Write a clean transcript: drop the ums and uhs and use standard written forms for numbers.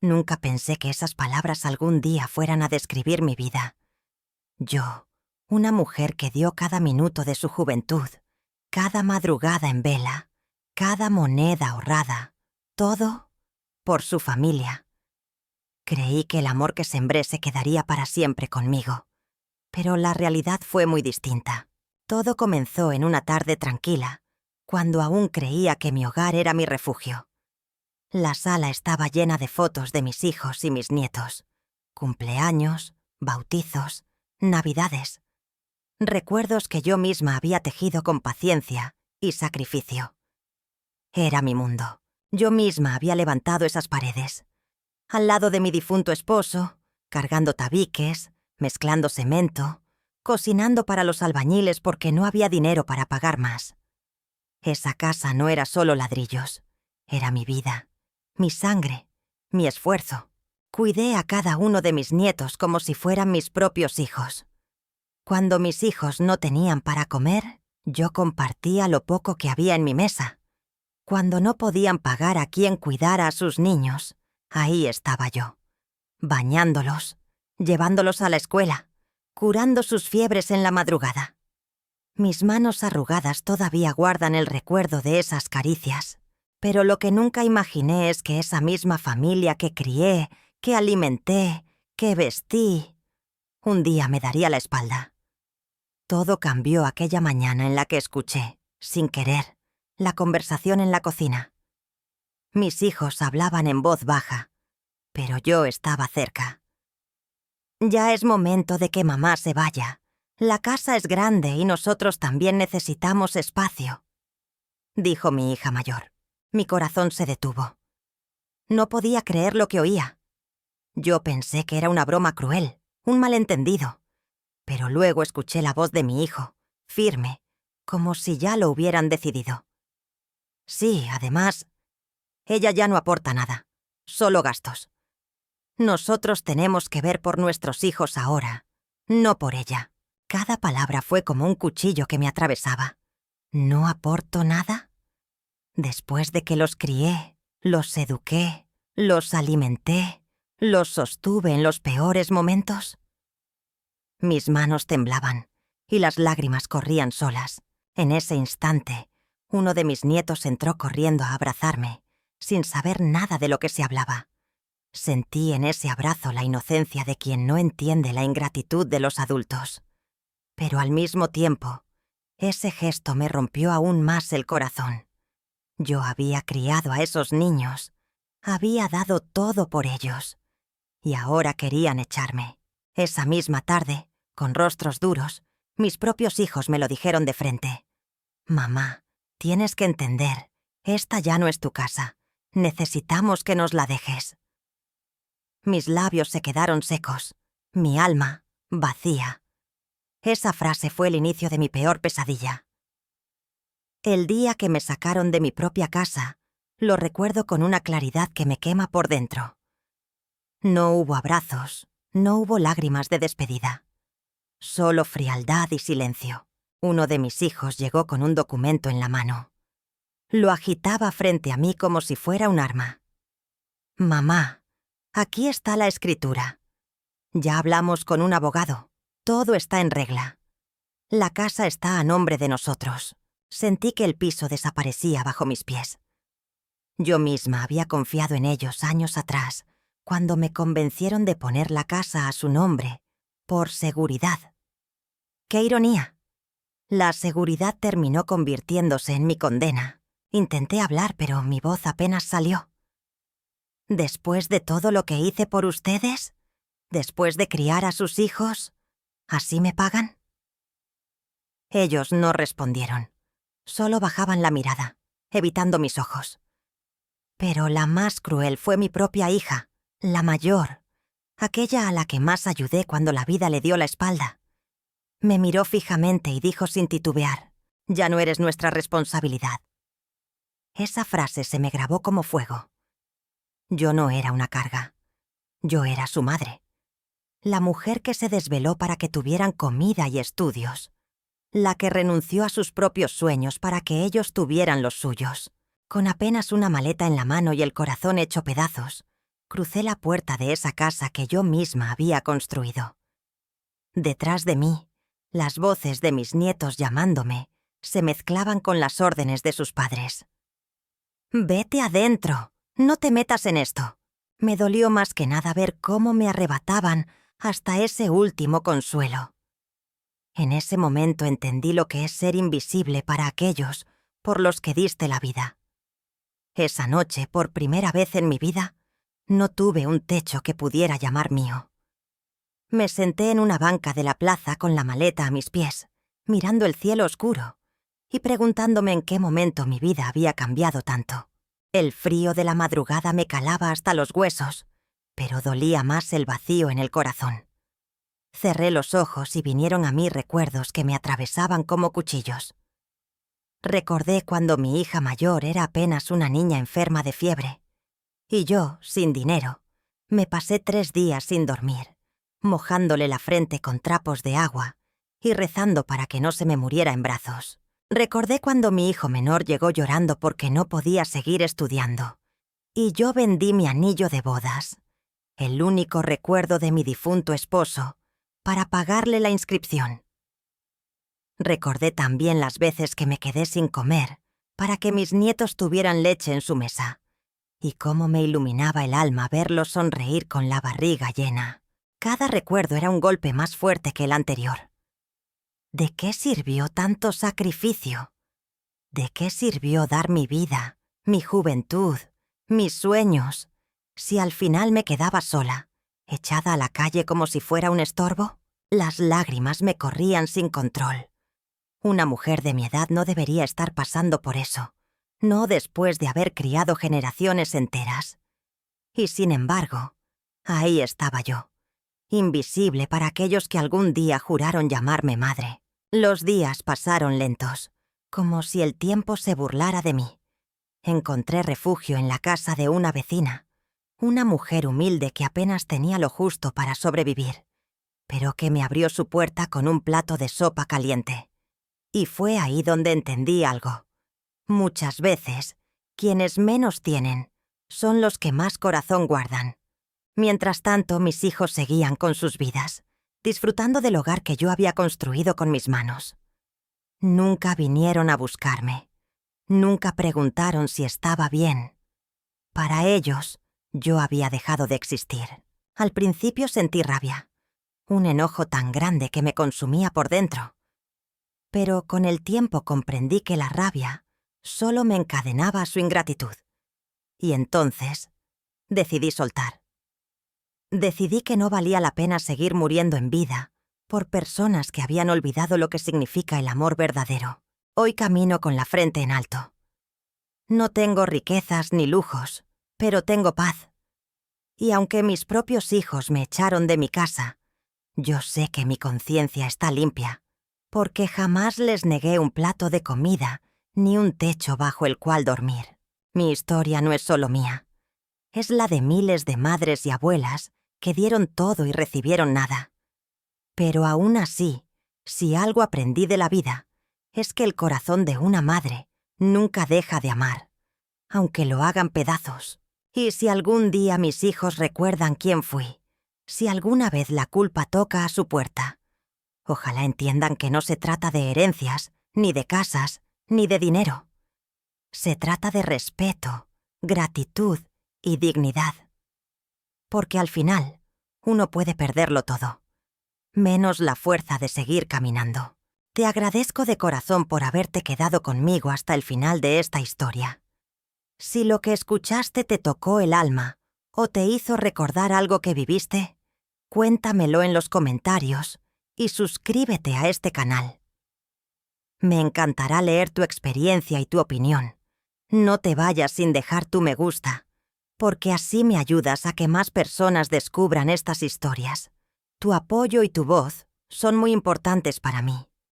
Nunca pensé que esas palabras algún día fueran a describir mi vida. Yo, una mujer que dio cada minuto de su juventud, cada madrugada en vela, cada moneda ahorrada, todo por su familia. Creí que el amor que sembré se quedaría para siempre conmigo, pero la realidad fue muy distinta. Todo comenzó en una tarde tranquila, cuando aún creía que mi hogar era mi refugio. La sala estaba llena de fotos de mis hijos y mis nietos, cumpleaños, bautizos, navidades, recuerdos que yo misma había tejido con paciencia y sacrificio. Era mi mundo. Yo misma había levantado esas paredes. Al lado de mi difunto esposo, cargando tabiques, mezclando cemento, cocinando para los albañiles porque no había dinero para pagar más. Esa casa no era solo ladrillos, era mi vida, mi sangre, mi esfuerzo. Cuidé a cada uno de mis nietos como si fueran mis propios hijos. Cuando mis hijos no tenían para comer, yo compartía lo poco que había en mi mesa. Cuando no podían pagar a quien cuidara a sus niños, ahí estaba yo, bañándolos, llevándolos a la escuela, curando sus fiebres en la madrugada. Mis manos arrugadas todavía guardan el recuerdo de esas caricias, pero lo que nunca imaginé es que esa misma familia que crié, que alimenté, que vestí, un día me daría la espalda. Todo cambió aquella mañana en la que escuché, sin querer, la conversación en la cocina. Mis hijos hablaban en voz baja, pero yo estaba cerca. «Ya es momento de que mamá se vaya. La casa es grande y nosotros también necesitamos espacio», dijo mi hija mayor. Mi corazón se detuvo. No podía creer lo que oía. Yo pensé que era una broma cruel, un malentendido. Pero luego escuché la voz de mi hijo, firme, como si ya lo hubieran decidido. Sí, además, ella ya no aporta nada, solo gastos. Nosotros tenemos que ver por nuestros hijos ahora, no por ella. Cada palabra fue como un cuchillo que me atravesaba. ¿No aporto nada? Después de que los crié, los eduqué, los alimenté, los sostuve en los peores momentos. Mis manos temblaban y las lágrimas corrían solas. En ese instante, uno de mis nietos entró corriendo a abrazarme, sin saber nada de lo que se hablaba. Sentí en ese abrazo la inocencia de quien no entiende la ingratitud de los adultos. Pero al mismo tiempo, ese gesto me rompió aún más el corazón. Yo había criado a esos niños, había dado todo por ellos, y ahora querían echarme. Esa misma tarde, con rostros duros, mis propios hijos me lo dijeron de frente. «Mamá, tienes que entender, esta ya no es tu casa. Necesitamos que nos la dejes». Mis labios se quedaron secos, mi alma vacía. Esa frase fue el inicio de mi peor pesadilla. El día que me sacaron de mi propia casa, lo recuerdo con una claridad que me quema por dentro. No hubo abrazos, no hubo lágrimas de despedida. Solo frialdad y silencio. Uno de mis hijos llegó con un documento en la mano. Lo agitaba frente a mí como si fuera un arma. «Mamá, aquí está la escritura. Ya hablamos con un abogado. Todo está en regla. La casa está a nombre de nosotros». Sentí que el piso desaparecía bajo mis pies. Yo misma había confiado en ellos años atrás, cuando me convencieron de poner la casa a su nombre, por seguridad. ¡Qué ironía! La seguridad terminó convirtiéndose en mi condena. Intenté hablar, pero mi voz apenas salió. «Después de todo lo que hice por ustedes, después de criar a sus hijos, ¿así me pagan?» Ellos no respondieron. Solo bajaban la mirada, evitando mis ojos. Pero la más cruel fue mi propia hija, la mayor, aquella a la que más ayudé cuando la vida le dio la espalda. Me miró fijamente y dijo sin titubear: «Ya no eres nuestra responsabilidad». Esa frase se me grabó como fuego. Yo no era una carga. Yo era su madre. La mujer que se desveló para que tuvieran comida y estudios. La que renunció a sus propios sueños para que ellos tuvieran los suyos. Con apenas una maleta en la mano y el corazón hecho pedazos, crucé la puerta de esa casa que yo misma había construido. Detrás de mí, las voces de mis nietos llamándome se mezclaban con las órdenes de sus padres. «Vete adentro, no te metas en esto». Me dolió más que nada ver cómo me arrebataban hasta ese último consuelo. En ese momento entendí lo que es ser invisible para aquellos por los que diste la vida. Esa noche, por primera vez en mi vida, no tuve un techo que pudiera llamar mío. Me senté en una banca de la plaza con la maleta a mis pies, mirando el cielo oscuro y preguntándome en qué momento mi vida había cambiado tanto. El frío de la madrugada me calaba hasta los huesos, pero dolía más el vacío en el corazón. Cerré los ojos y vinieron a mí recuerdos que me atravesaban como cuchillos. Recordé cuando mi hija mayor era apenas una niña enferma de fiebre, y yo, sin dinero, me pasé 3 días sin dormir, mojándole la frente con trapos de agua y rezando para que no se me muriera en brazos. Recordé cuando mi hijo menor llegó llorando porque no podía seguir estudiando, y yo vendí mi anillo de bodas, el único recuerdo de mi difunto esposo, para pagarle la inscripción. Recordé también las veces que me quedé sin comer para que mis nietos tuvieran leche en su mesa, y cómo me iluminaba el alma verlos sonreír con la barriga llena. Cada recuerdo era un golpe más fuerte que el anterior. ¿De qué sirvió tanto sacrificio? ¿De qué sirvió dar mi vida, mi juventud, mis sueños, si al final me quedaba sola, echada a la calle como si fuera un estorbo? Las lágrimas me corrían sin control. Una mujer de mi edad no debería estar pasando por eso, no después de haber criado generaciones enteras. Y sin embargo, ahí estaba yo, invisible para aquellos que algún día juraron llamarme madre. Los días pasaron lentos, como si el tiempo se burlara de mí. Encontré refugio en la casa de una vecina, una mujer humilde que apenas tenía lo justo para sobrevivir, pero que me abrió su puerta con un plato de sopa caliente. Y fue ahí donde entendí algo. Muchas veces, quienes menos tienen son los que más corazón guardan. Mientras tanto, mis hijos seguían con sus vidas, disfrutando del hogar que yo había construido con mis manos. Nunca vinieron a buscarme. Nunca preguntaron si estaba bien. Para ellos, yo había dejado de existir. Al principio sentí rabia, un enojo tan grande que me consumía por dentro. Pero con el tiempo comprendí que la rabia solo me encadenaba a su ingratitud. Y entonces decidí soltar. Decidí que no valía la pena seguir muriendo en vida por personas que habían olvidado lo que significa el amor verdadero. Hoy camino con la frente en alto. No tengo riquezas ni lujos, pero tengo paz. Y aunque mis propios hijos me echaron de mi casa, yo sé que mi conciencia está limpia, porque jamás les negué un plato de comida ni un techo bajo el cual dormir. Mi historia no es solo mía. Es la de miles de madres y abuelas que dieron todo y recibieron nada. Pero aún así, si algo aprendí de la vida, es que el corazón de una madre nunca deja de amar, aunque lo hagan pedazos. Y si algún día mis hijos recuerdan quién fui, si alguna vez la culpa toca a su puerta, ojalá entiendan que no se trata de herencias, ni de casas, ni de dinero. Se trata de respeto, gratitud y dignidad. Porque al final, uno puede perderlo todo, menos la fuerza de seguir caminando. Te agradezco de corazón por haberte quedado conmigo hasta el final de esta historia. Si lo que escuchaste te tocó el alma o te hizo recordar algo que viviste, cuéntamelo en los comentarios y suscríbete a este canal. Me encantará leer tu experiencia y tu opinión. No te vayas sin dejar tu me gusta, porque así me ayudas a que más personas descubran estas historias. Tu apoyo y tu voz son muy importantes para mí.